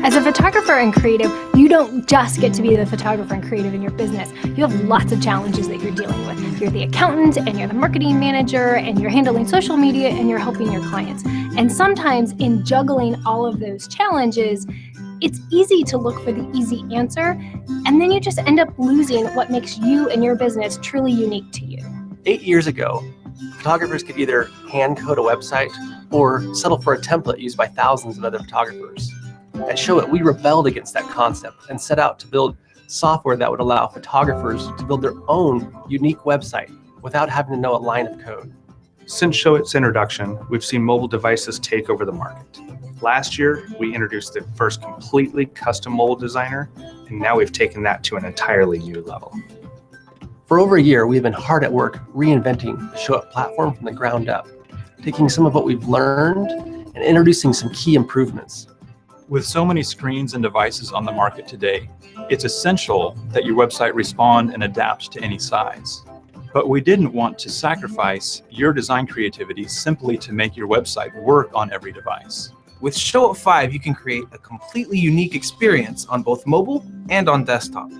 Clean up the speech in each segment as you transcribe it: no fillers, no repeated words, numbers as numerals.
As a photographer and creative, you don't just get to be the photographer and creative in your business. You have lots of challenges that you're dealing with. You're the accountant, and you're the marketing manager, and you're handling social media, and you're helping your clients. And sometimes in juggling all of those challenges, it's easy to look for the easy answer, and then you just end up losing what makes you and your business truly unique to you. 8 years ago, photographers could either hand code a website or settle for a template used by thousands of other photographers. At Showit, we rebelled against that concept and set out to build software that would allow photographers to build their own unique website without having to know a line of code. Since Showit's introduction, we've seen mobile devices take over the market. Last year, we introduced the first completely custom mobile designer, and now we've taken that to an entirely new level. For over a year, we've been hard at work reinventing the Showit platform from the ground up, taking some of what we've learned and introducing some key improvements. With so many screens and devices on the market today, it's essential that your website respond and adapt to any size. But we didn't want to sacrifice your design creativity simply to make your website work on every device. With Showit 5, you can create a completely unique experience on both mobile and on desktop.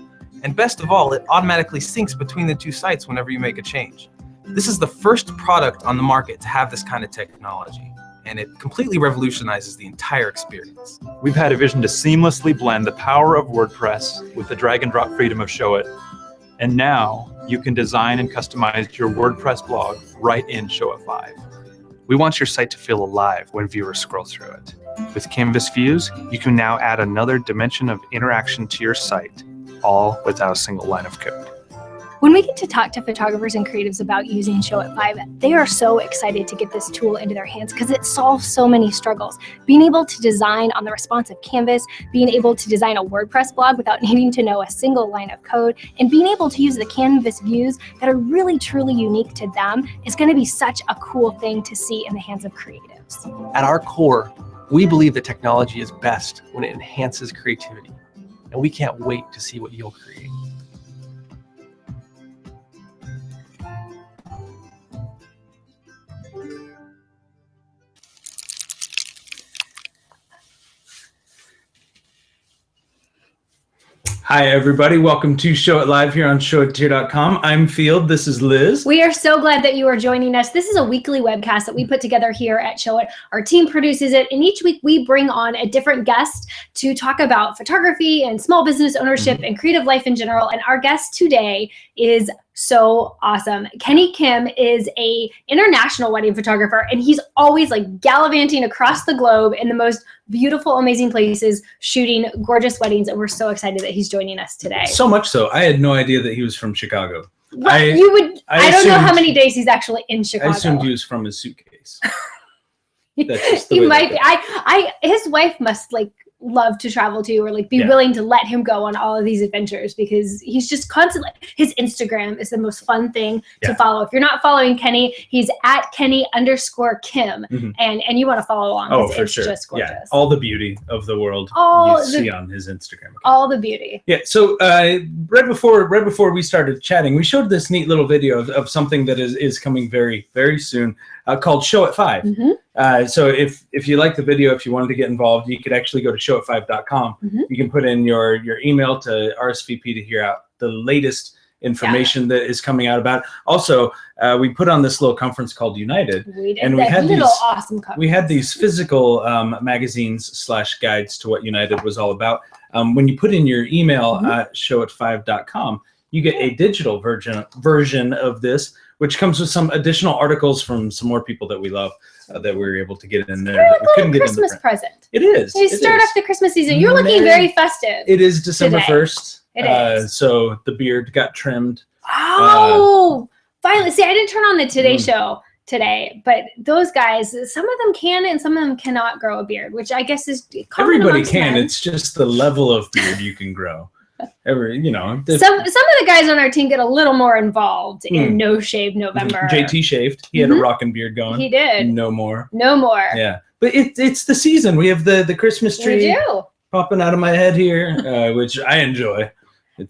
And best of all, it automatically syncs between the two sites whenever you make a change. This is the first product on the market to have this kind of technology, and it completely revolutionizes the entire experience. We've had a vision to seamlessly blend the power of WordPress with the drag and drop freedom of Showit. And now you can design and customize your WordPress blog right in Showit 5. We want your site to feel alive when viewers scroll through it. With Canvas views, you can now add another dimension of interaction to your site, all without a single line of code. When we get to talk to photographers and creatives about using Showit 5, they are so excited to get this tool into their hands because it solves so many struggles. Being able to design on the responsive canvas, being able to design a WordPress blog without needing to know a single line of code, and being able to use the canvas views that are really truly unique to them is going to be such a cool thing to see in the hands of creatives. At our core, we believe that technology is best when it enhances creativity, and we can't wait to see what you'll create. Hi, everybody. Welcome to Showit Live here on showithere.com. I'm Field. This is Liz. We are so glad that you are joining us. This is a weekly webcast that we put together here at Showit. Our team produces it, and each week we bring on a different guest to talk about photography and small business ownership and creative life in general. And our guest today is so awesome. Kenny Kim is a international wedding photographer, and he's always like gallivanting across the globe in the most beautiful, amazing places, shooting gorgeous weddings. And we're so excited that he's joining us today. So much so, I had no idea that he was from Chicago. Well, I don't know how many days he's actually in Chicago. I assumed he was from his suitcase. That's just the he way might be. His wife must like love to travel to, or like be willing to let him go on all of these adventures, because he's just constantly, his Instagram is the most fun thing to follow. If you're not following Kenny, he's at Kenny_Kim, and you want to follow along. Oh, for it's sure. Just gorgeous. Yeah, all the beauty of the world you see on his Instagram account. All the beauty. Yeah, so right before we started chatting, we showed this neat little video of something that is coming very, very soon, called Showit 5. So if you like the video, if you wanted to get involved, you could actually go to showit5.com. You can put in your email to RSVP to hear out the latest information that is coming out about it. Also, we put on this little conference called United. We did, and we had these awesome conference. We had these physical magazines/guides to what United was all about. When you put in your email at showit5.com, you get a digital version of this, which comes with some additional articles from some more people that we love that we were able to get in there. It's like a Christmas present. It is. You start off the Christmas season. You're looking very festive. It is December 1st. It is. So the beard got trimmed. Oh, finally. See, I didn't turn on the Today Show today, but those guys, some of them can and some of them cannot grow a beard, which I guess is common. Everybody can. Men. It's just the level of beard you can grow. Some of the guys on our team get a little more involved in No Shave November. JT shaved. He had a rockin' beard going. He did. No more. No more. Yeah, but it's the season. We have the Christmas tree popping out of my head here, which I enjoy.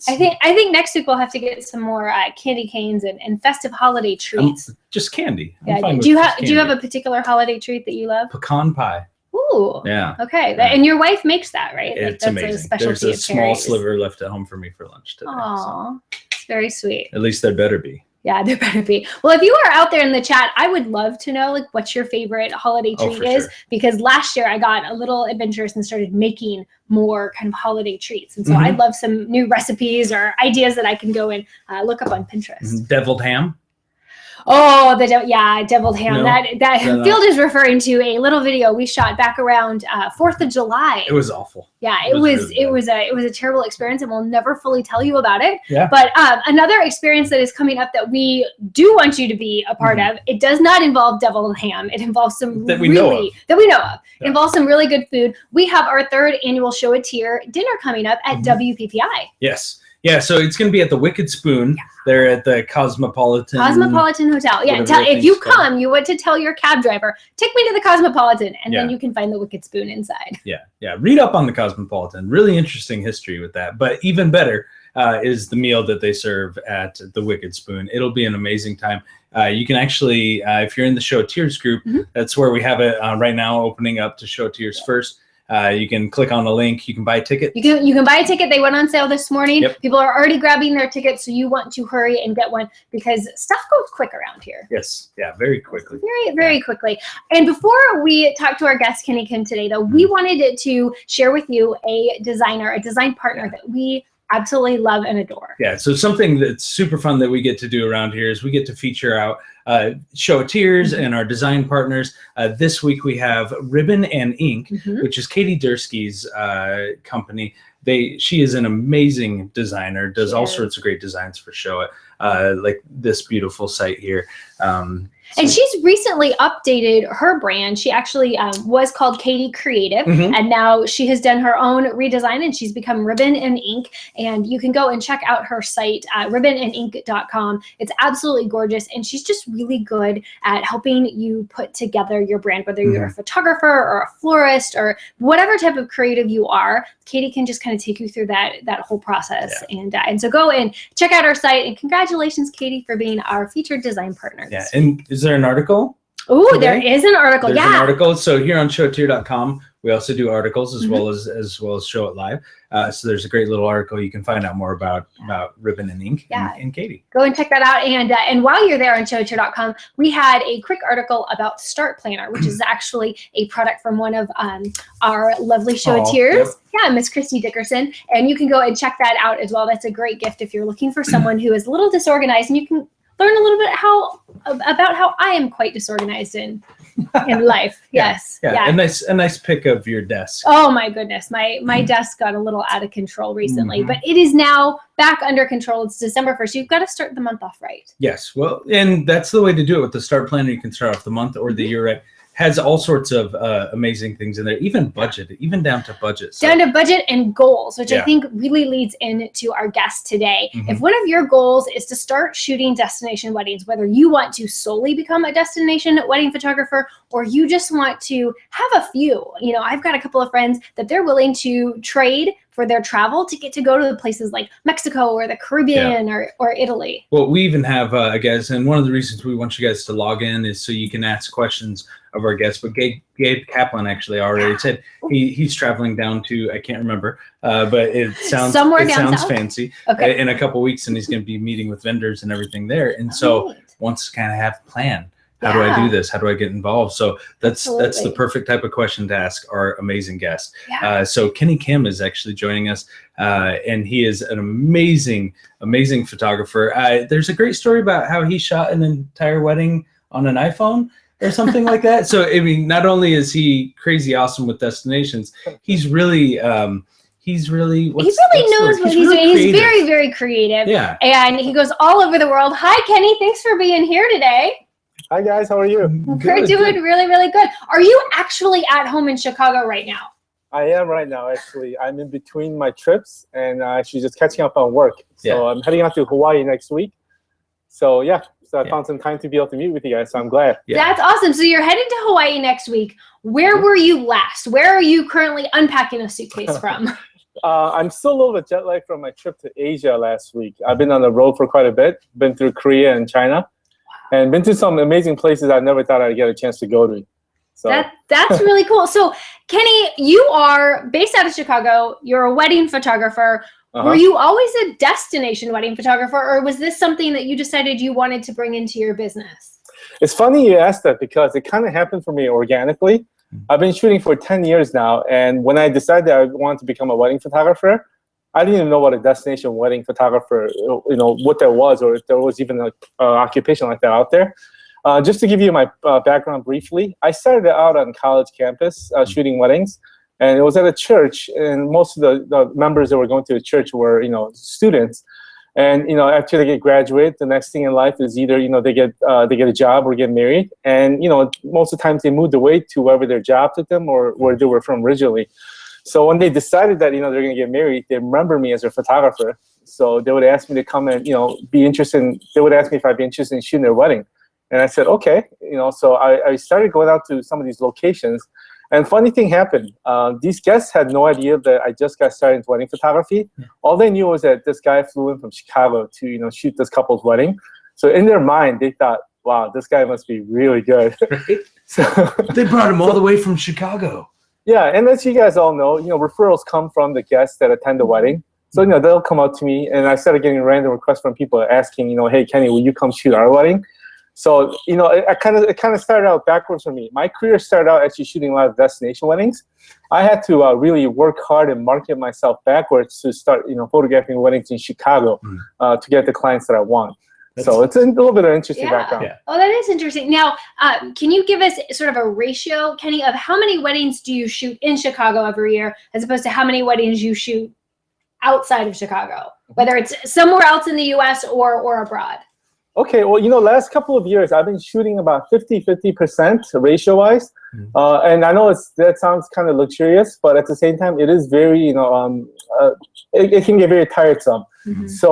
I think next week we'll have to get some more candy canes and festive holiday treats. Just candy. Yeah. Do you have a particular holiday treat that you love? Pecan pie. Ooh, Ooh. Yeah. Okay. Yeah. And your wife makes that, right? Like, It's that's amazing. a specialty There's a of small Carrie's. sliver left at home for me for lunch today. So. Aw, it's very sweet. At least there better be. Yeah, there better be. Well, if you are out there in the chat, I would love to know like what your favorite holiday treat for is, sure. because last year I got a little adventurous and started making more kind of holiday treats. And so I'd love some new recipes or ideas that I can go and look up on Pinterest. Deviled ham. Oh, deviled ham. No, that no. Field is referring to a little video we shot back around 4th of July. It was awful. Yeah, It was it was a terrible experience, and we'll never fully tell you about it. Yeah. But another experience that is coming up that we do want you to be a part of. It does not involve deviled ham. It involves some that we know of. It involves some really good food. We have our 3rd annual Show a Tier dinner coming up at WPPI. Yes. Yeah, so it's going to be at the Wicked Spoon. They're at the Cosmopolitan Hotel. Yeah, if you come, you want to tell your cab driver, take me to the Cosmopolitan, and then you can find the Wicked Spoon inside. Yeah. Read up on the Cosmopolitan. Really interesting history with that. But even better is the meal that they serve at the Wicked Spoon. It'll be an amazing time. You can actually, if you're in the Show Tiers group, that's where we have it right now, opening up to Show Tiers first. You can click on the link. You can buy a ticket. You can buy a ticket. They went on sale this morning. Yep. People are already grabbing their tickets, so you want to hurry and get one because stuff goes quick around here. Yes. Yeah, very quickly. Very quickly. And before we talk to our guest, Kenny Kim, today, though, we wanted to share with you a design partner that we absolutely love and adore. Yeah, so something that's super fun that we get to do around here is we get to feature out Show a Tiers and our design partners. This week we have Ribbon and Ink, which is Katie Dursky's company. She is an amazing designer, does all sorts of great designs for Show It, like this beautiful site here. And she's recently updated her brand. She actually was called Katie Creative, and now she has done her own redesign, and she's become Ribbon and Ink. And you can go and check out her site, ribbonandink.com. It's absolutely gorgeous, and she's just really good at helping you put together your brand, whether you're a photographer or a florist or whatever type of creative you are. Katie can just kind of take you through that whole process. And so go and check out our site. And congratulations, Katie, for being our featured design partner. Yeah, and is there an article? Oh, there is an article. There's an article. So here on showtier.com, we also do articles as well as Show It Live. So there's a great little article you can find out more about Ribbon and Ink and Katie. Go and check that out. And while you're there on showtier.com, we had a quick article about Start Planner, which is actually a product from one of our lovely Show-Tiers. Yeah, Miss Christy Dickerson. And you can go and check that out as well. That's a great gift if you're looking for someone who is a little disorganized, and you can learn a little bit about how I am quite disorganized in life. Yes. Yeah. A nice pic of your desk. Oh my goodness. My desk got a little out of control recently, but it is now back under control. It's December 1st. You've got to start the month off right. Yes. Well, and that's the way to do it with the Start Planner. You can start off the month or the year right. Has all sorts of amazing things in there, even down to budget. So. Down to budget and goals, which I think really leads into our guest today. If one of your goals is to start shooting destination weddings, whether you want to solely become a destination wedding photographer or you just want to have a few, I've got a couple of friends that they're willing to trade for their travel to get to go to the places like Mexico or the Caribbean or Italy. Well, we even have guys, and one of the reasons we want you guys to log in is so you can ask questions of our guests. But Gabe Kaplan actually already said he's traveling down to, I can't remember, but it sounds fancy in a couple weeks, and he's going to be meeting with vendors and everything there. And so wants to kind of have a plan. How do I do this? How do I get involved? So that's the perfect type of question to ask our amazing guest. So Kenny Kim is actually joining us, and he is an amazing photographer. There's a great story about how he shot an entire wedding on an iPhone or something like that. So I mean, not only is he crazy awesome with destinations, he's really knows what he's doing. He's very, very creative. Yeah. And he goes all over the world. Hi, Kenny. Thanks for being here today. Hi, guys. How are you? We're doing really, really good. Are you actually at home in Chicago right now? I am right now, actually. I'm in between my trips and actually just catching up on work. So I'm heading out to Hawaii next week. So, I found some time to be able to meet with you guys, so I'm glad. That's awesome. So you're headed to Hawaii next week. Where were you last? Where are you currently unpacking a suitcase from? I'm still a little bit jet lagged from my trip to Asia last week. I've been on the road for quite a bit. Been through Korea and China. And been to some amazing places I never thought I'd get a chance to go to. So that's really cool. So Kenny, you are based out of Chicago. You're a wedding photographer. Were you always a destination wedding photographer, or was this something that you decided you wanted to bring into your business? It's funny you asked that because it kind of happened for me organically. I've been shooting for 10 years now, and when I decided I wanted to become a wedding photographer, I didn't even know what a destination wedding photographer, what that was, or if there was even an occupation like that out there. Just to give you my background briefly, I started out on college campus shooting weddings, and it was at a church, and most of the members that were going to the church were, students. And after they get graduated, the next thing in life is either they get a job or get married, and most of the times they moved away to wherever their job took them or where they were from originally. So when they decided that they're going to get married, they remember me as their photographer. So they would ask me to come and be interested. They would ask me if I'd be interested in shooting their wedding, and I said okay. So I started going out to some of these locations. And funny thing happened. These guests had no idea that I just got started in wedding photography. All they knew was that this guy flew in from Chicago to shoot this couple's wedding. So in their mind, they thought, "Wow, this guy must be really good." Right? So They brought him all the way from Chicago. yeah, and as you guys all know, referrals come from the guests that attend the wedding. So they'll come up to me, and I started getting random requests from people asking, "Hey Kenny, will you come shoot our wedding?" So, it kind of started out backwards for me. My career started out actually shooting a lot of destination weddings. I had to really work hard and market myself backwards to start, photographing weddings in Chicago to get the clients that I want. So it's a little bit of an interesting background. Yeah. Oh, that is interesting. Now, can you give us sort of a ratio, Kenny, of how many weddings do you shoot in Chicago every year as opposed to how many weddings you shoot outside of Chicago, whether it's somewhere else in the U.S. or abroad? Okay, well, last couple of years, I've been shooting about 50% ratio-wise. And I know that sounds kind of luxurious, but at the same time, it is very, it can get very tiresome. So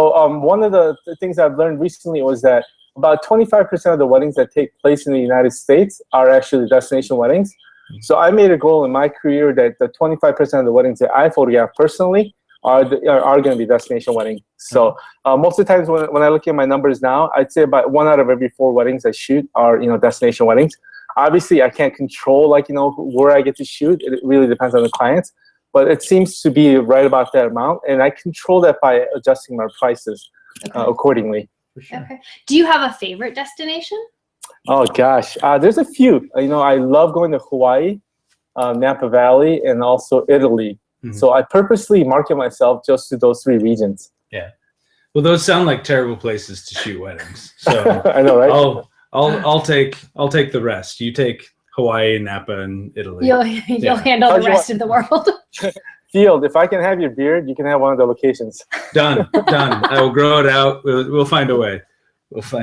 one of the things I've learned recently was that about 25% of the weddings that take place in the United States are actually destination weddings. So I made a goal in my career that the 25% of the weddings that I photograph personally are going to be destination weddings. So most of the times when I look at my numbers now, I'd say about 1 out of every 4 weddings I shoot are destination weddings. Obviously, I can't control where I get to shoot. It really depends on the clients, but it seems to be right about that amount, and I control that by adjusting my prices accordingly. For sure. Okay. Do you have a favorite destination? Oh gosh, there's a few. I love going to Hawaii, Napa Valley, and also Italy. So I purposely market myself just to those 3 regions. Yeah. Well, those sound like terrible places to shoot weddings. So I know, right? I'll take the rest. You take Hawaii, Napa, and Italy. You'll handle the rest of the world. Field, if I can have your beard, you can have one of the locations. Done. I will grow it out. We'll find a way.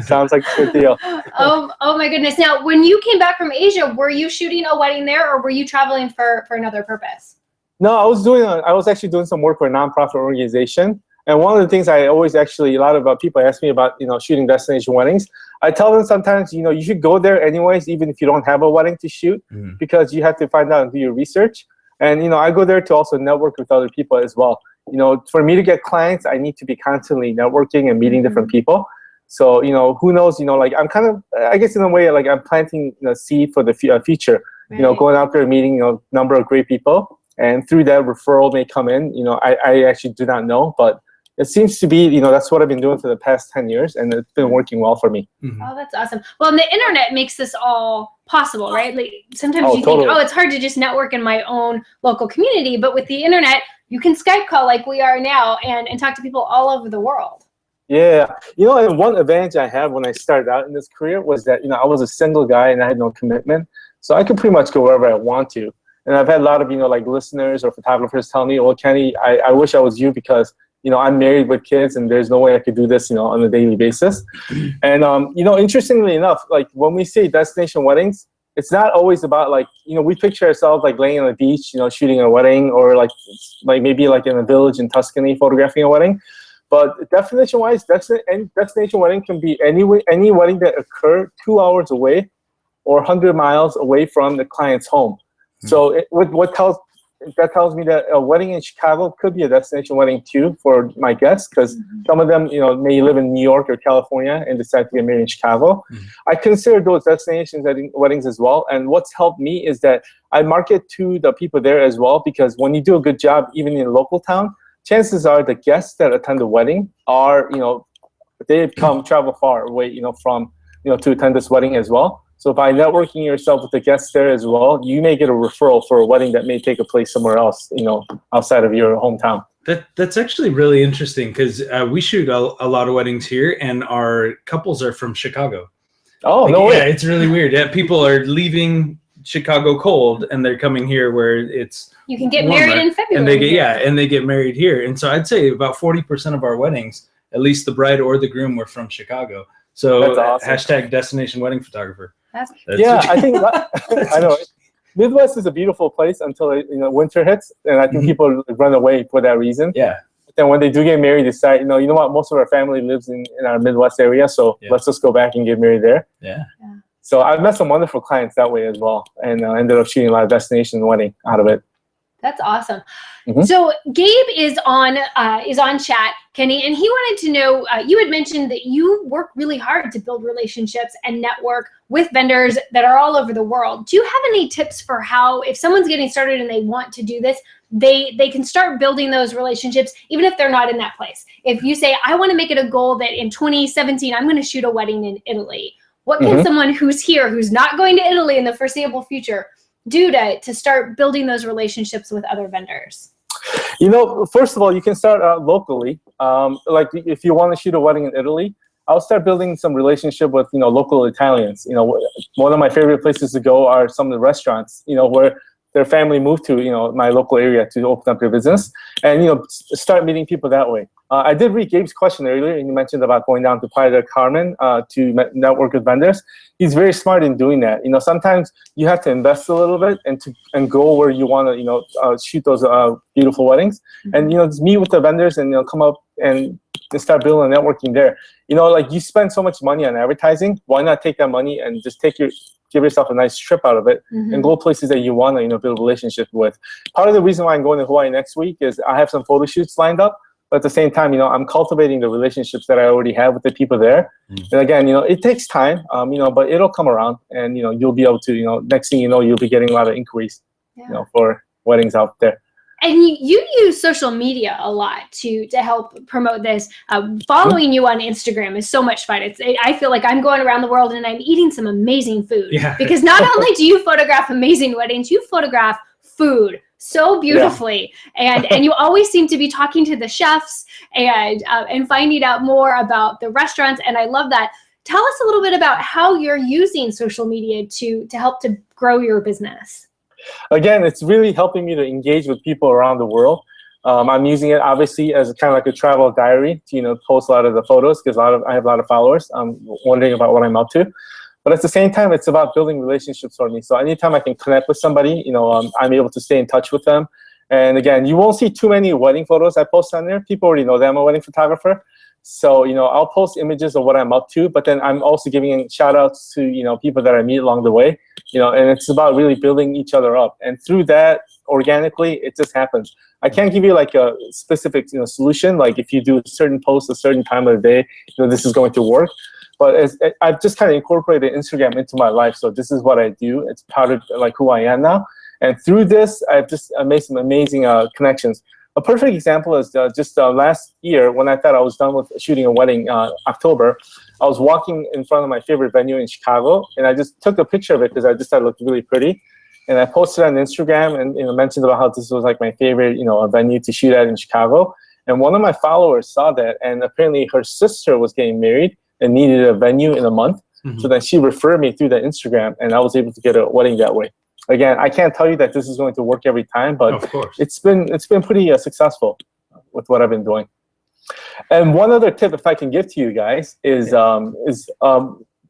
Sounds like a good deal. Oh my goodness. Now, when you came back from Asia, were you shooting a wedding there, or were you traveling for another purpose? No, I was actually doing some work for a nonprofit organization. And one of the things a lot of people ask me about, shooting destination weddings. I tell them sometimes, you should go there anyways, even if you don't have a wedding to shoot, because you have to find out and do your research. And, I go there to also network with other people as well. For me to get clients, I need to be constantly networking and meeting different people. So, who knows, I'm kind of, I guess in a way, I'm planting seed for the future, Right. Going out there and meeting, a number of great people. And through that, referral may come in. I actually do not know, but it seems to be, that's what I've been doing for the past 10 years, and it's been working well for me. Oh, that's awesome. Well, and the internet makes this all possible, right? Like sometimes you totally. think, it's hard to just network in my own local community, but with the internet, you can Skype call like we are now and talk to people all over the world. Yeah. And one advantage I had when I started out in this career was that, I was a single guy and I had no commitment. So I could pretty much go wherever I want to. And I've had a lot of, listeners or photographers tell me, well, Kenny, I wish I was you because, I'm married with kids and there's no way I could do this, on a daily basis. And, interestingly enough, when we say destination weddings, it's not always about we picture ourselves laying on the beach, shooting a wedding, or maybe in a village in Tuscany photographing a wedding. But definition-wise, destination wedding can be any wedding that occur 2 hours away or 100 miles away from the client's home. So what tells that tells me that a wedding in Chicago could be a destination wedding too for my guests, because some of them, may live in New York or California and decide to get married in Chicago. I consider those destinations weddings as well. And what's helped me is that I market to the people there as well, because when you do a good job, even in a local town, chances are the guests that attend the wedding are, they travel far away, from, to attend this wedding as well. So by networking yourself with the guests there as well, you may get a referral for a wedding that may take a place somewhere else, outside of your hometown. That's actually really interesting, because we shoot a lot of weddings here, and our couples are from Chicago. Oh, no way. Yeah, it's really weird. Yeah, people are leaving Chicago cold, and they're coming here where it's you can get warmer, married in February. And they get married here. And so I'd say about 40% of our weddings, at least the bride or the groom, were from Chicago. So that's awesome. Hashtag destination wedding photographer. That's I think I know. Midwest is a beautiful place until winter hits, and I think people run away for that reason. Yeah. But then when they do get married, they decide, you know what, most of our family lives in our Midwest area, so let's just go back and get married there. Yeah. So I've met some wonderful clients that way as well, and ended up shooting a lot of destination wedding out of it. That's awesome. So Gabe is on chat, Kenny, and he wanted to know, you had mentioned that you work really hard to build relationships and network with vendors that are all over the world. Do you have any tips for how, if someone's getting started and they want to do this, they can start building those relationships even if they're not in that place? If you say, I want to make it a goal that in 2017, I'm going to shoot a wedding in Italy. What can someone who's here, who's not going to Italy in the foreseeable future, do to start building those relationships with other vendors? First of all, you can start locally. Like if you want to shoot a wedding in Italy, I'll start building some relationship with local Italians. One of my favorite places to go are some of the restaurants, where their family moved to my local area to open up their business, and start meeting people that way. I did read Gabe's question earlier, and you mentioned about going down to Playa del Carmen to network with vendors. He's very smart in doing that. Sometimes you have to invest a little bit and go where you want to shoot those beautiful weddings, and just meet with the vendors and come up and start building networking there. Like you spend so much money on advertising, why not take that money and just give yourself a nice trip out of it and go places that you want to build relationships with. Part of the reason why I'm going to Hawaii next week is I have some photo shoots lined up, but at the same time, I'm cultivating the relationships that I already have with the people there. And again, it takes time, but it'll come around, and you'll be able to, next thing you know, you'll be getting a lot of inquiries, for weddings out there. And you use social media a lot to help promote this. Following you on Instagram is so much fun. I feel like I'm going around the world and I'm eating some amazing food. Yeah. Because not only do you photograph amazing weddings, you photograph food so beautifully, and you always seem to be talking to the chefs and finding out more about the restaurants. And I love that. Tell us a little bit about how you're using social media to help to grow your business. Again, it's really helping me to engage with people around the world. I'm using it obviously as kind of like a travel diary to post a lot of the photos, because I have a lot of followers. I'm wondering about what I'm up to, but at the same time, it's about building relationships for me. So anytime I can connect with somebody, I'm able to stay in touch with them. And again, you won't see too many wedding photos I post on there. People already know that I'm a wedding photographer. So, I'll post images of what I'm up to, but then I'm also giving shout outs to, people that I meet along the way, and it's about really building each other up. And through that, organically, it just happens. I can't give you like a specific, solution. Like if you do a certain post a certain time of the day, this is going to work. But I've just kind of incorporated Instagram into my life. So this is what I do. It's part of like who I am now. And through this, I made some amazing connections. A perfect example is just last year when I thought I was done with shooting a wedding, October. I was walking in front of my favorite venue in Chicago, and I just took a picture of it because I just thought it looked really pretty. And I posted it on Instagram and mentioned about how this was like my favorite venue to shoot at in Chicago. And one of my followers saw that, and apparently her sister was getting married and needed a venue in a month. So then she referred me through the Instagram, and I was able to get a wedding that way. Again, I can't tell you that this is going to work every time, but of course, it's been pretty successful with what I've been doing. And one other tip, if I can give to you guys, is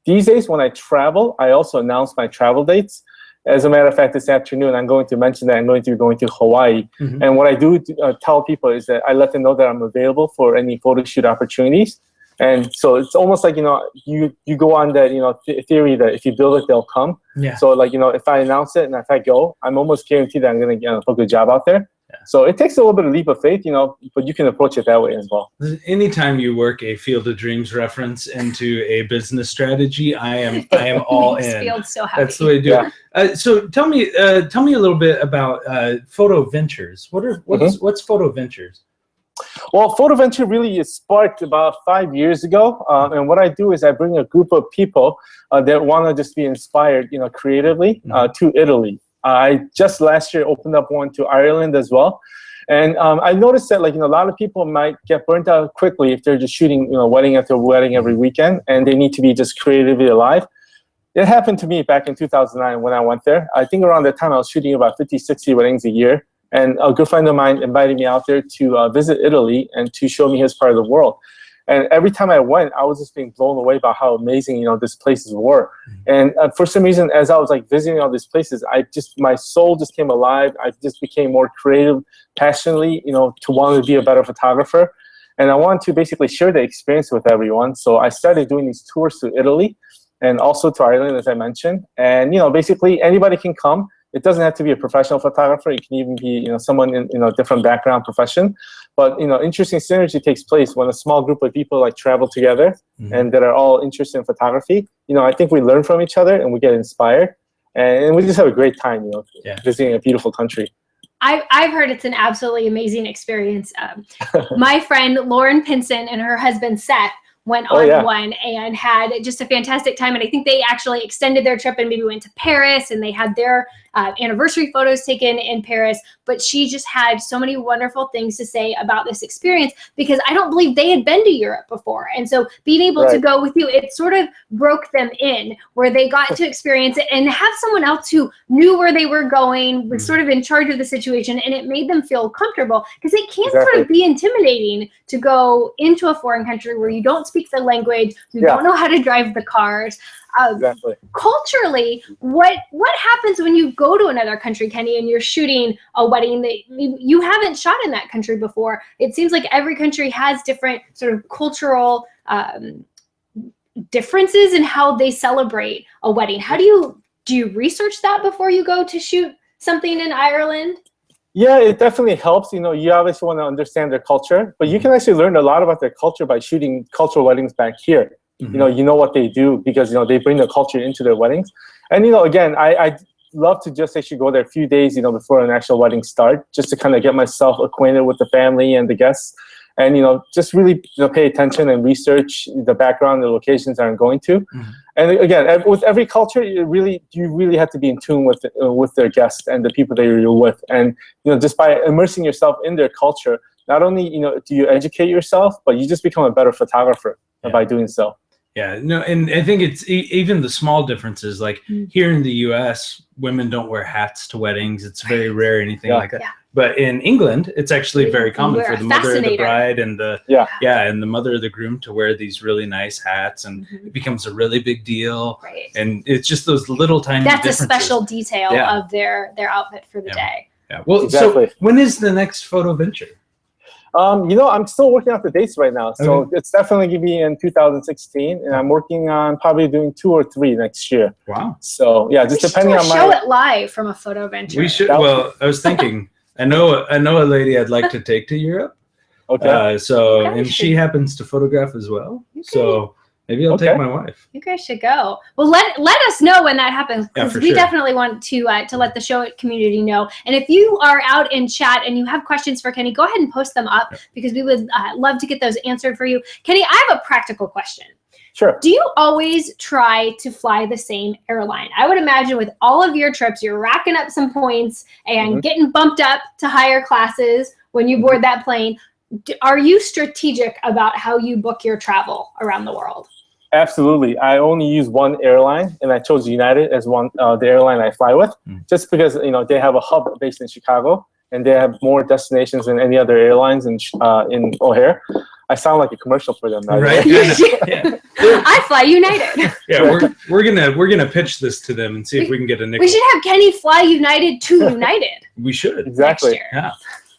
these days when I travel, I also announce my travel dates. As a matter of fact, this afternoon I'm going to mention that I'm going to be going to Hawaii. And what I do tell people is that I let them know that I'm available for any photo shoot opportunities. And so it's almost like, you go on that, theory that if you build it, they'll come. Yeah. So like, if I announce it and if I go, I'm almost guaranteed that I'm going to get a good job out there. Yeah. So it takes a little bit of leap of faith, but you can approach it that way as well. Anytime you work a Field of Dreams reference into a business strategy, I am all in. Field so happy. That's the way to do it. So tell me a little bit about Photo Ventures. What's Photo Ventures? Well, Photo Venture really is sparked about 5 years ago. And what I do is I bring a group of people that want to just be inspired, creatively to Italy. I just last year opened up one to Ireland as well. And I noticed that a lot of people might get burnt out quickly if they're just shooting, wedding after wedding every weekend, and they need to be just creatively alive. It happened to me back in 2009 when I went there. I think around that time I was shooting about 50, 60 weddings a year. And a good friend of mine invited me out there to visit Italy and to show me his part of the world. And every time I went, I was just being blown away by how amazing, these places were. And for some reason, as I was visiting all these places, my soul just came alive. I just became more creative, passionately, to want to be a better photographer. And I wanted to basically share the experience with everyone. So I started doing these tours to Italy and also to Ireland, as I mentioned. And, basically anybody can come. It doesn't have to be a professional photographer. It can even be, someone in a different background profession. But, interesting synergy takes place when a small group of people travel together and that are all interested in photography. I think we learn from each other and we get inspired, and we just have a great time, visiting a beautiful country. I've heard it's an absolutely amazing experience. My friend Lauren Pinson and her husband Seth went on one and had just a fantastic time. And I think they actually extended their trip and maybe went to Paris, and they had their anniversary photos taken in Paris. But she just had so many wonderful things to say about this experience, because I don't believe they had been to Europe before. And so being able to go with you, it sort of broke them in, where they got to experience it and have someone else who knew where they were going, was sort of in charge of the situation, and it made them feel comfortable, because it can sort of be intimidating to go into a foreign country where you don't speak the language, you don't know how to drive the cars. Culturally, what happens when you go to another country, Kenny, and you're shooting a wedding that you haven't shot in that country before? It seems like every country has different sort of cultural differences in how they celebrate a wedding. How do you research that before you go to shoot something in Ireland? Yeah, it definitely helps. You obviously want to understand their culture, but you can actually learn a lot about their culture by shooting cultural weddings back here. You know what they do, because they bring the culture into their weddings. And again, I love to just actually go there a few days before an actual wedding start, just to kind of get myself acquainted with the family and the guests, and just really pay attention and research the background, the locations that I'm going to. And again, with every culture, you really have to be in tune with their guests and the people that you're with. And just by immersing yourself in their culture, not only do you educate yourself, but you just become a better photographer by doing so. Yeah, no, and I think it's even the small differences. Like here in the U.S., women don't wear hats to weddings. It's very rare, anything like that. But in England, it's actually very common for the mother of the bride and the and the mother of the groom to wear these really nice hats, and it becomes a really big deal. Right. And it's just those little tiny differences. That's a special detail of their outfit for the day. Yeah. Well, so when is the next photo venture? I'm still working out the dates right now. So it's definitely going to be in 2016, and I'm working on probably doing 2 or 3 next year. Wow. So yeah, just depending on show it live from a photo venture. We should. Well, I was thinking, I know a lady I'd like to take to Europe. Okay. And she happens to photograph as well. Okay. So maybe I'll take my wife. You guys should go. Well, let us know when that happens, because we definitely want to let the Show It community know. And if you are out in chat and you have questions for Kenny, go ahead and post them up, because we would love to get those answered for you. Kenny, I have a practical question. Sure. Do you always try to fly the same airline? I would imagine with all of your trips, you're racking up some points and getting bumped up to higher classes when you board that plane. Are you strategic about how you book your travel around the world? Absolutely. I only use one airline, and I chose United as the airline I fly with, just because they have a hub based in Chicago, and they have more destinations than any other airlines in O'Hare. I sound like a commercial for them, right? I fly United. Yeah, we're gonna pitch this to them and see if we can get a nickel. We should have Kenny fly United to United. We should. Exactly. Next year. Yeah.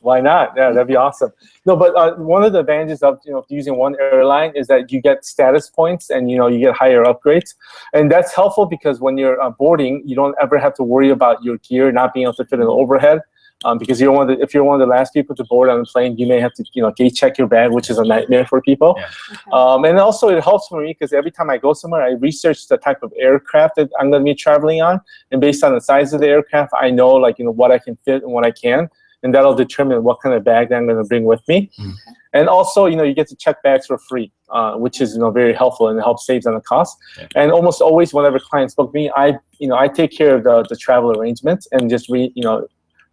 Why not? Yeah, that'd be awesome. No, but one of the advantages of using one airline is that you get status points and you get higher upgrades, and that's helpful because when you're boarding, you don't ever have to worry about your gear not being able to fit in the overhead. Because if you're one of the last people to board on the plane, you may have to gate check your bag, which is a nightmare for people. Yeah. Okay. And also it helps for me because every time I go somewhere, I research the type of aircraft that I'm going to be traveling on, and based on the size of the aircraft, I know what I can fit and what I can, and that'll determine what kind of bag that I'm going to bring with me. Okay. And also, you get to check bags for free, which is very helpful and it helps save on the cost. Yeah. And almost always, whenever clients book me, I take care of the travel arrangements and just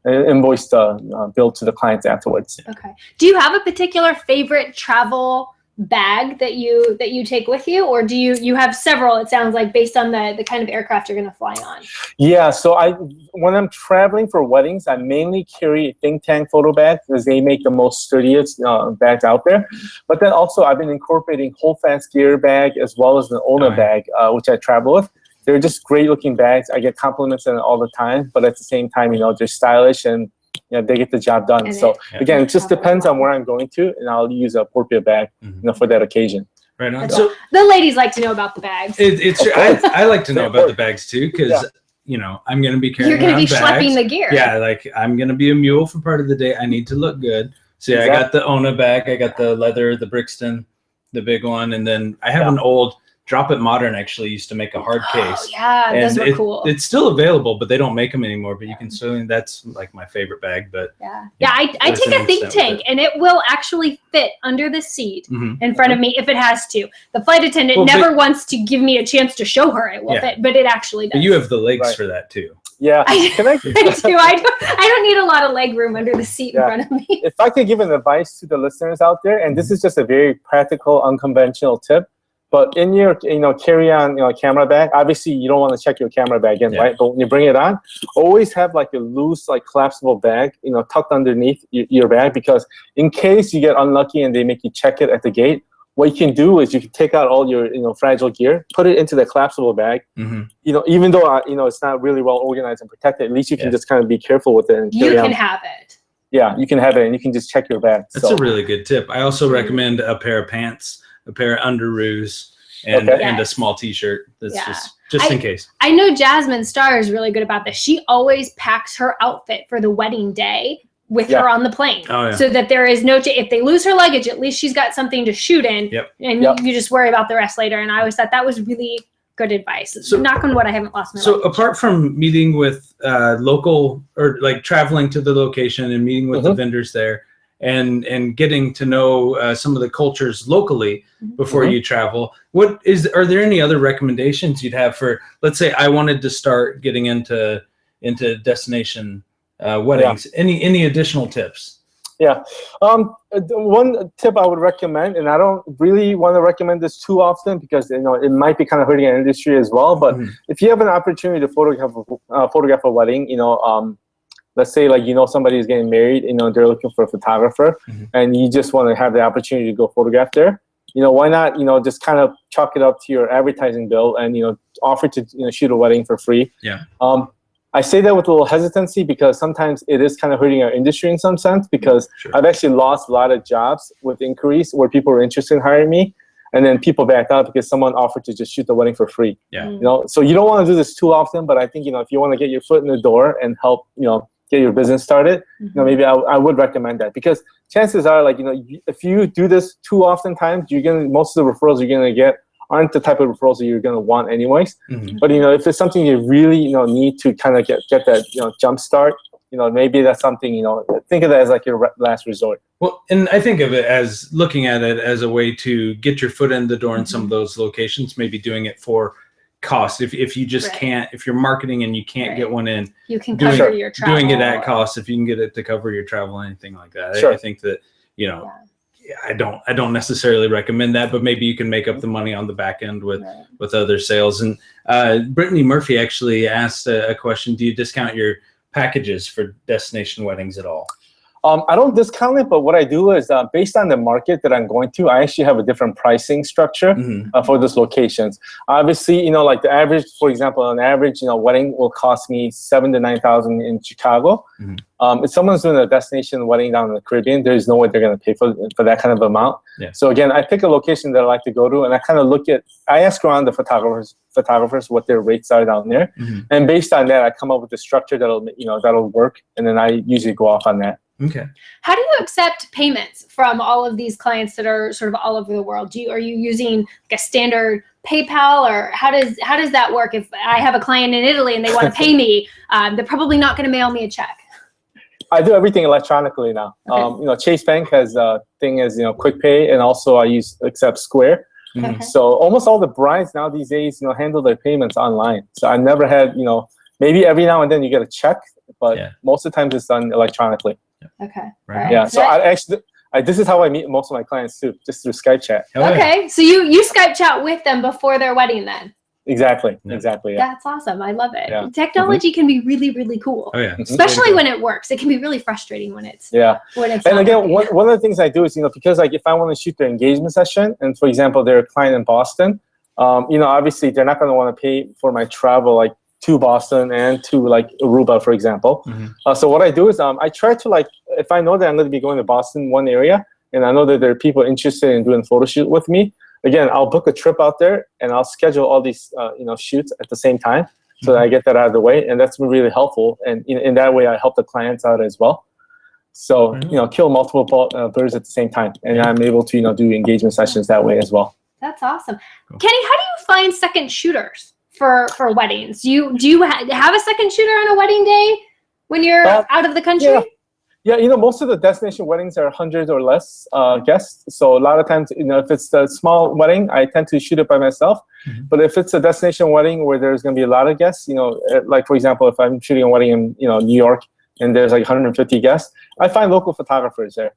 invoice the bill to the clients afterwards. Okay. Do you have a particular favorite travel bag that you take with you, or do you have several? It sounds like based on the kind of aircraft you're going to fly on. Yeah. So when I'm traveling for weddings, I mainly carry a think tank photo bag because they make the most sturdiest bags out there. But then also I've been incorporating Holdfast gear bag as well as the Ona bag, which I travel with. They're just great looking bags. I get compliments on it all the time, but at the same time, they're stylish and they get the job done. And so again, it just depends on where I'm going to, and I'll use a appropriate bag for that occasion. Right on. So the ladies like to know about the bags. I like to know about the bags too, because I'm going to be carrying. You're going to be schlepping the gear. Yeah, like I'm going to be a mule for part of the day. I need to look good. So I got the Ona bag, I got the leather, the Brixton, the big one, and then I have an old. Drop It Modern actually used to make a hard case. Oh, yeah, those were cool. It's still available, but they don't make them anymore. But you can certainly, that's like my favorite bag. But I take a think tank, and it will actually fit under the seat in front of me if it has to. The flight attendant never wants to give me a chance to show her it will fit, but it actually does. But you have the legs for that too. Yeah, I do. I don't need a lot of leg room under the seat in front of me. If I could give an advice to the listeners out there, and this is just a very practical, unconventional tip. But in your, carry-on, camera bag, obviously you don't want to check your camera bag in, right? But when you bring it on, always have like a loose, collapsible bag, tucked underneath your bag, because in case you get unlucky and they make you check it at the gate, what you can do is you can take out all your, fragile gear, put it into the collapsible bag. Even though, it's not really well organized and protected, at least you can just kind of be careful with it. And you can have it. Yeah, you can have it, and you can just check your bag. That's a really good tip. I also recommend a pair of pants, a pair of underoos, and a small t-shirt. That's just in case. I know Jasmine Starr is really good about this. She always packs her outfit for the wedding day with her on the plane. So that there is no, if they lose her luggage, at least she's got something to shoot in, and you just worry about the rest later. And I always thought that was really good advice. So, knock on wood, I haven't lost my luggage. Apart from meeting with local, or traveling to the location and meeting with the vendors there, and getting to know some of the cultures locally before you travel, are there any other recommendations you'd have for, let's say I wanted to start getting into destination weddings? Any additional tips? One tip I would recommend, and I don't really want to recommend this too often because it might be kind of hurting our industry as well, but if you have an opportunity to photograph a wedding, let's say somebody is getting married, they're looking for a photographer, and you just want to have the opportunity to go photograph there. Why not, just kind of chalk it up to your advertising bill and, offer to, shoot a wedding for free. I say that with a little hesitancy because sometimes it is kind of hurting our industry in some sense, because I've actually lost a lot of jobs with inquiries where people were interested in hiring me, and then people backed out because someone offered to just shoot the wedding for free. So you don't want to do this too often, but I think, if you want to get your foot in the door and help, get your business started, maybe I would recommend that, because chances are, if you do this too often times, most of the referrals you're gonna get aren't the type of referrals that you're gonna want anyways. But if it's something you really need to kind of get that jump start, maybe that's something think of that as like your last resort. Well, and I think of it as looking at it as a way to get your foot in the door in some of those locations, maybe doing it for cost. If you just can't, if you're marketing and you can't get one in, you can cover your travel. Doing it at cost, if you can get it to cover your travel, anything like that. I think that, I don't necessarily recommend that, but maybe you can make up the money on the back end with other sales. And Brittany Murphy actually asked a question: do you discount your packages for destination weddings at all? I don't discount it, but what I do is based on the market that I'm going to, I actually have a different pricing structure for those locations. Obviously, like the average, for example, an average, wedding will cost me $7,000 to $9,000 in Chicago. If someone's doing a destination wedding down in the Caribbean, there's no way they're going to pay for that kind of amount. Yeah. So again, I pick a location that I like to go to, and I kind of I ask around the photographers what their rates are down there, and based on that, I come up with a structure that'll work, and then I usually go off on that. Okay. How do you accept payments from all of these clients that are sort of all over the world? Are you using like a standard PayPal, or how does that work? If I have a client in Italy and they want to pay me, they're probably not going to mail me a check. I do everything electronically now. Okay. Chase Bank has a thing as Quick Pay, and also I accept Square. Okay. So almost all the brides now these days handle their payments online. So I never had maybe every now and then you get a check, but most of the time it's done electronically. Okay. Right. Yeah. So this is how I meet most of my clients too, just through Skype chat. Okay. So you Skype chat with them before their wedding then? Exactly. Exactly. Yeah. That's awesome. I love it. Yeah. Technology can be really, really cool. Oh yeah. Especially when it works. It can be really frustrating when it's And again, one of the things I do is because if I want to shoot their engagement session, and for example they're a client in Boston, obviously they're not going to want to pay for my travel to Boston and to Aruba, for example. So what I do is I try to if I know that I'm going to be going to Boston, one area, and I know that there are people interested in doing a photo shoot with me, again, I'll book a trip out there and I'll schedule all these shoots at the same time so that I get that out of the way, and that's been really helpful. And in that way, I help the clients out as well. So kill multiple birds at the same time, and I'm able to do engagement sessions that way as well. That's awesome. Cool. Kenny, how do you find second shooters for weddings? Do you have a second shooter on a wedding day when you're out of the country? Yeah, most of the destination weddings are 100 or less guests. So a lot of times, if it's a small wedding, I tend to shoot it by myself. But if it's a destination wedding where there's going to be a lot of guests, like for example, if I'm shooting a wedding in New York and there's 150 guests, I find local photographers there.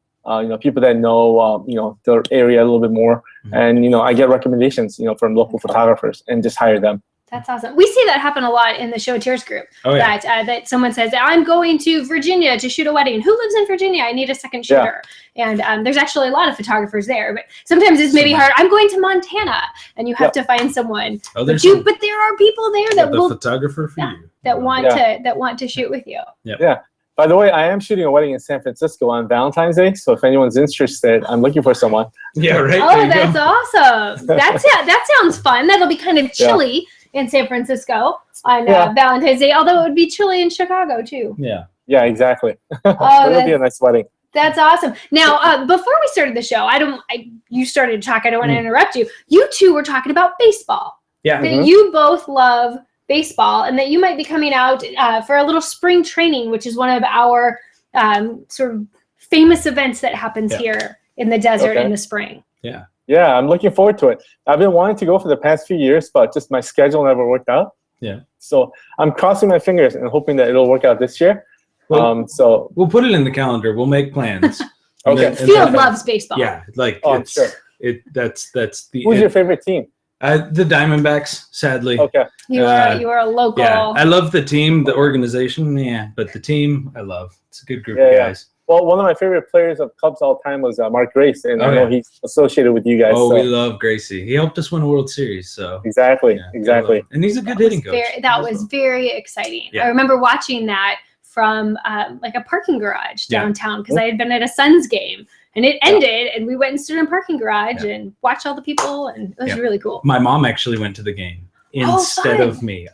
People that know their area a little bit more, and I get recommendations from local photographers and just hire them. That's awesome. We see that happen a lot in the Show Tears group. Oh, yeah. That someone says, I'm going to Virginia to shoot a wedding. Who lives in Virginia? I need a second shooter. Yeah. And there's actually a lot of photographers there, but sometimes it's maybe hard. I'm going to Montana, and you have to find someone. But there are people there that will photographer for you that want to shoot with you. Yeah. By the way, I am shooting a wedding in San Francisco on Valentine's Day, so if anyone's interested, I'm looking for someone. Yeah, right. Oh, that's awesome. That sounds fun. That'll be kind of chilly in San Francisco on Valentine's Day, although it would be chilly in Chicago too. Yeah, exactly. It'll be a nice wedding. That's awesome. Now, before we started the show, you started to talk. I don't want to interrupt you. You two were talking about baseball. Yeah. That you both love baseball, and that you might be coming out for a little spring training, which is one of our sort of famous events that happens here in the desert in the spring. Yeah. Yeah, I'm looking forward to it. I've been wanting to go for the past few years, but just my schedule never worked out. Yeah. So I'm crossing my fingers and hoping that it'll work out this year. Well, so we'll put it in the calendar. We'll make plans. Okay. Field loves baseball. Yeah, sure. That's the. Who's your favorite team? The Diamondbacks, sadly. Okay. You are a local. Yeah, I love the team, the organization. Yeah, but the team I love. It's a good group of guys. Well, one of my favorite players of Cubs all time was Mark Grace, and I know he's associated with you guys. Oh, we love Gracie. He helped us win a World Series. So exactly. And he's a good hitting coach. That was very exciting. Yeah. I remember watching that from a parking garage downtown because I had been at a Suns game. And it ended, and we went and stood in a parking garage and watched all the people, and it was really cool. My mom actually went to the game instead of me.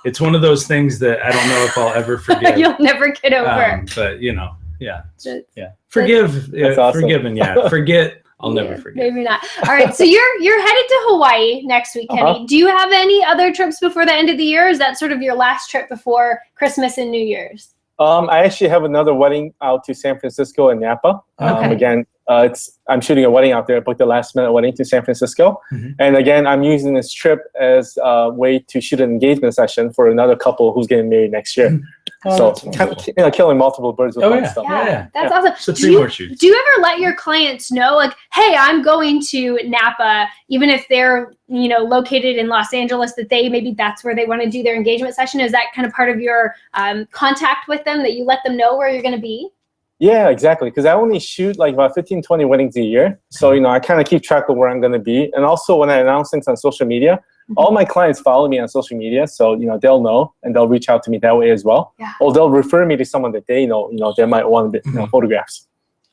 It's one of those things that I don't know if I'll ever forget. You'll never get over. But forgive, awesome. Forgiven, forget. I'll never forget. Maybe not. All right, so you're headed to Hawaii next week, Kenny. Do you have any other trips before the end of the year? Or is that sort of your last trip before Christmas and New Year's? I actually have another wedding out to San Francisco and Napa. Again, I'm shooting a wedding out there. I booked a last-minute wedding to San Francisco. And again, I'm using this trip as a way to shoot an engagement session for another couple who's getting married next year. So killing multiple birds with one stone. That's awesome. So 3 more shoots. Do you ever let your clients know, like, hey, I'm going to Napa, even if they're located in Los Angeles, that maybe that's where they want to do their engagement session? Is that kind of part of your contact with them, that you let them know where you're going to be? Yeah, exactly. Because I only shoot like about 15, 20 weddings a year. So, I kind of keep track of where I'm going to be. And also when I announce things on social media, all my clients follow me on social media. So, they'll know and they'll reach out to me that way as well. Yeah. Or they'll refer me to someone that they know, they might want photographs.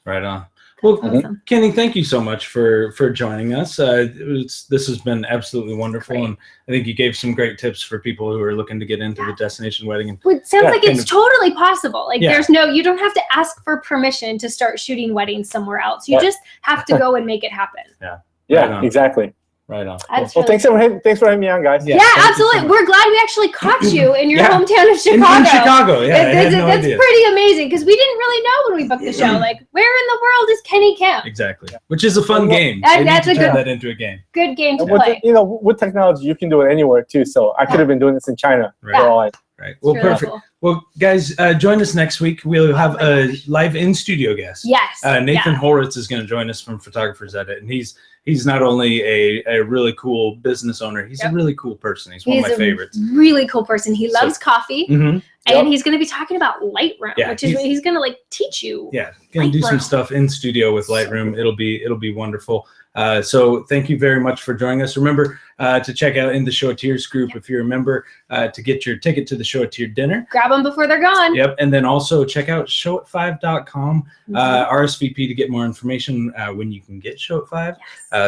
Right on. Well, Awesome. Kenny, thank you so much for joining us. This has been absolutely wonderful, and I think you gave some great tips for people who are looking to get into the destination wedding. And Well, it sounds like it's totally possible. Like Yeah. you don't have to ask for permission to start shooting weddings somewhere else. You just have to go and make it happen. Yeah, exactly. Right on. That's Well, really thanks for having me on, guys. Yeah, thank you so absolutely. much. We're glad we actually caught you in your Yeah. hometown of Chicago. In Chicago, yeah. I had no That's idea. pretty amazing because we didn't really know when we booked the show. Like, where in the world is Kenny Camp? Exactly. Which is a fun game. That- They need that's to a turn good- that into a game. Good game to And with, play. with technology, you can do it anywhere too. So I could have been doing this in China. Right. for all I- Right. Well, It's really perfect. cool. Well, guys, join us next week. We'll have a live in-studio guest. Yes. Nathan Horitz is going to join us from Photographers Edit, and he's not only a really cool business owner, he's a really cool person. He's one of my favorites. Really cool person. He loves coffee, Mhm. and he's going to be talking about Lightroom, Yeah, which is he's going to like teach you. Yeah, gonna do some Lightroom. stuff in studio with Lightroom. It'll be wonderful. So thank you very much for joining us. Remember to check out in the Show It Tears group if you're a member to get your ticket to the Show It Tear dinner. Grab them before they're gone. Yep, and then also check out showit5.com, RSVP to get more information when you can get Show It 5.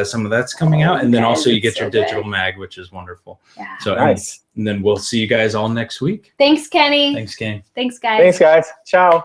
Some of that's coming out, and then also you get your digital mag, which is wonderful. Yeah. So Nice. and then we'll see you guys all next week. Thanks, Kenny. Thanks, Kenny. Thanks, guys. Thanks, guys. Ciao.